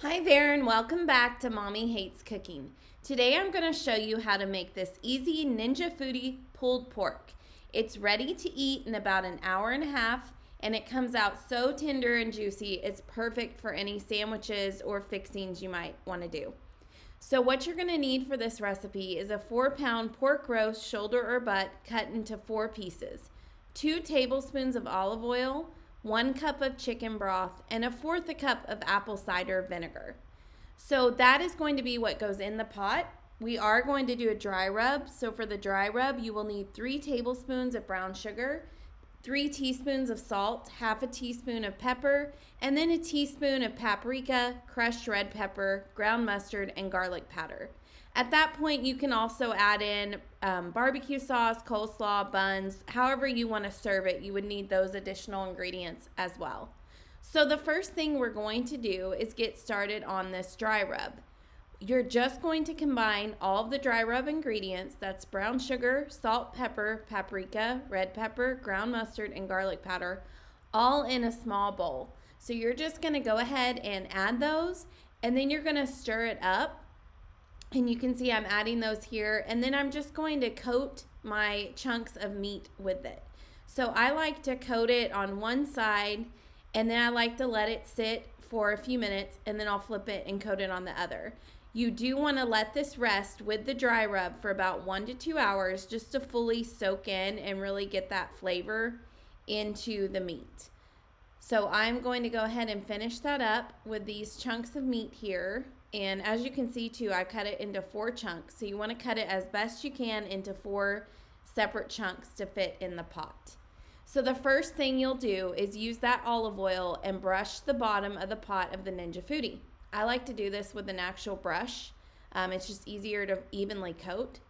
Hi there and welcome back to Mommy Hates Cooking. Today I'm going to show you how to make this easy Ninja Foodi pulled pork. It's ready to eat in about an hour and a half and it comes out so tender and juicy it's perfect for any sandwiches or fixings you might want to do. So what you're going to need for this recipe is a 4-pound pork roast shoulder or butt cut into 4 pieces, 2 tablespoons of olive oil, 1 cup of chicken broth, and 1/4 cup of apple cider vinegar. So that is going to be what goes in the pot. We are going to do a dry rub. So for the dry rub, you will need 3 tablespoons of brown sugar, 3 teaspoons of salt, half a teaspoon of pepper, and then a teaspoon of paprika, crushed red pepper, ground mustard, and garlic powder. At that point, you can also add in barbecue sauce, coleslaw, buns, however you want to serve it. You would need those additional ingredients as well. So the first thing we're going to do is get started on this dry rub. You're just going to combine all of the dry rub ingredients, that's brown sugar, salt, pepper, paprika, red pepper, ground mustard, and garlic powder, all in a small bowl. So you're just going to go ahead and add those, and then you're going to stir it up. And you can see I'm adding those here, and then I'm just going to coat my chunks of meat with it. So I like to coat it on one side, and then I like to let it sit for a few minutes, and then I'll flip it and coat it on the other. You do want to let this rest with the dry rub for about 1 to 2 hours just to fully soak in and really get that flavor into the meat. So I'm going to go ahead and finish that up with these chunks of meat here. And as you can see too, I cut it into 4 chunks. So you want to cut it as best you can into 4 separate chunks to fit in the pot. So the first thing you'll do is use that olive oil and brush the bottom of the pot of the Ninja Foodi. I like to do this with an actual brush. It's just easier to evenly coat.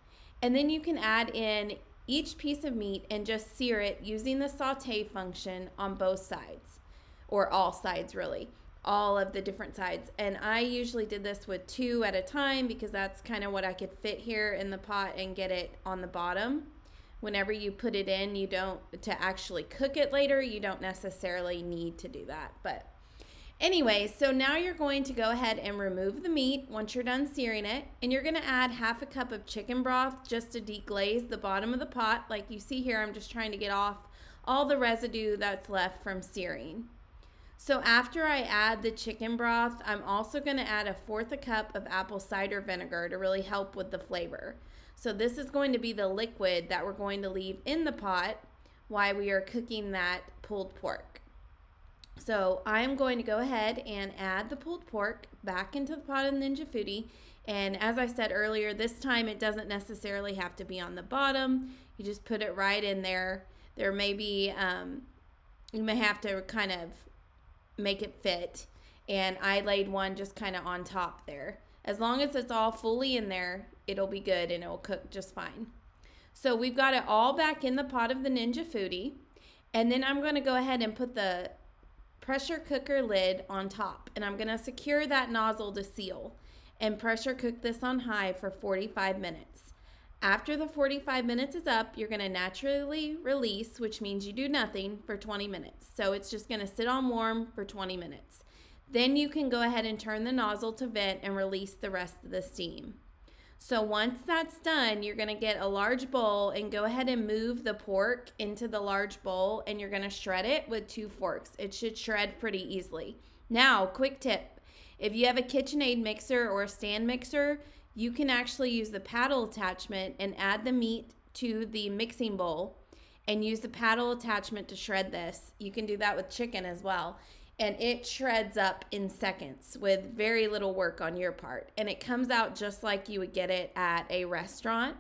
And then you can add in each piece of meat and just sear it using the saute function on both sides, or all sides really. All of the different sides, and I usually did this with 2 at a time because that's kind of what I could fit here in the pot and get it on the bottom. Whenever you put it in, you don't, to actually cook it later, you don't necessarily need to do that. But anyway, so now you're going to go ahead and remove the meat once you're done searing it, and you're going to add half a cup of chicken broth just to deglaze the bottom of the pot. Like you see here, I'm just trying to get off all the residue that's left from searing. So after I add the chicken broth, I'm also going to add 1/4 cup of apple cider vinegar to really help with the flavor. So this is going to be the liquid that we're going to leave in the pot while we are cooking that pulled pork. So I'm going to go ahead and add the pulled pork back into the pot of Ninja Foodi. And as I said earlier, this time it doesn't necessarily have to be on the bottom. You just put it right in there. There may be, you may have to kind of make it fit, and I laid one just kind of on top there. As long as it's all fully in there, it'll be good and it'll cook just fine. So we've got it all back in the pot of the Ninja Foodi, and then I'm going to go ahead and put the pressure cooker lid on top, and I'm going to secure that nozzle to seal and pressure cook this on high for 45 minutes. After the 45 minutes is up, you're going to naturally release, which means you do nothing for 20 minutes. So it's just going to sit on warm for 20 minutes. Then you can go ahead and turn the nozzle to vent and release the rest of the steam. So once that's done, you're going to get a large bowl and go ahead and move the pork into the large bowl, and you're going to shred it with 2 forks. It should shred pretty easily. Now, quick tip. If you have a KitchenAid mixer or a stand mixer, you can actually use the paddle attachment and add the meat to the mixing bowl and use the paddle attachment to shred this. You can do that with chicken as well. And it shreds up in seconds with very little work on your part. And it comes out just like you would get it at a restaurant.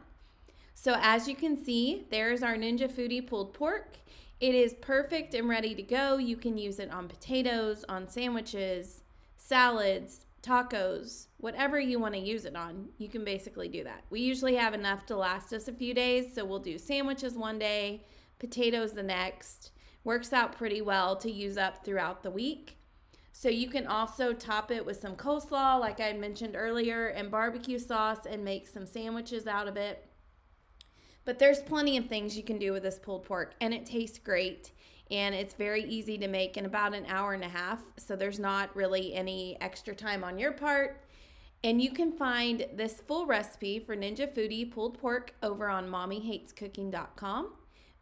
So as you can see, there's our Ninja Foodi pulled pork. It is perfect and ready to go. You can use it on potatoes, on sandwiches, salads, tacos, whatever you want to use it on, you can basically do that. We usually have enough to last us a few days, so we'll do sandwiches one day, potatoes the next. Works out pretty well to use up throughout the week. So you can also top it with some coleslaw, like I mentioned earlier, and barbecue sauce and make some sandwiches out of it. But there's plenty of things you can do with this pulled pork, and it tastes great. and it's very easy to make in about an hour and a half. So there's not really any extra time on your part. And you can find this full recipe for Ninja Foodi Pulled Pork over on mommyhatescooking.com.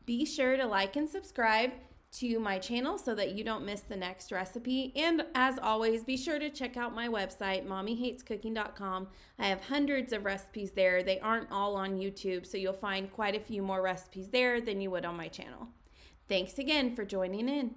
Be sure to like and subscribe to my channel so that you don't miss the next recipe. And as always, be sure to check out my website, mommyhatescooking.com. I have hundreds of recipes there. They aren't all on YouTube, so you'll find quite a few more recipes there than you would on my channel. Thanks again for joining in.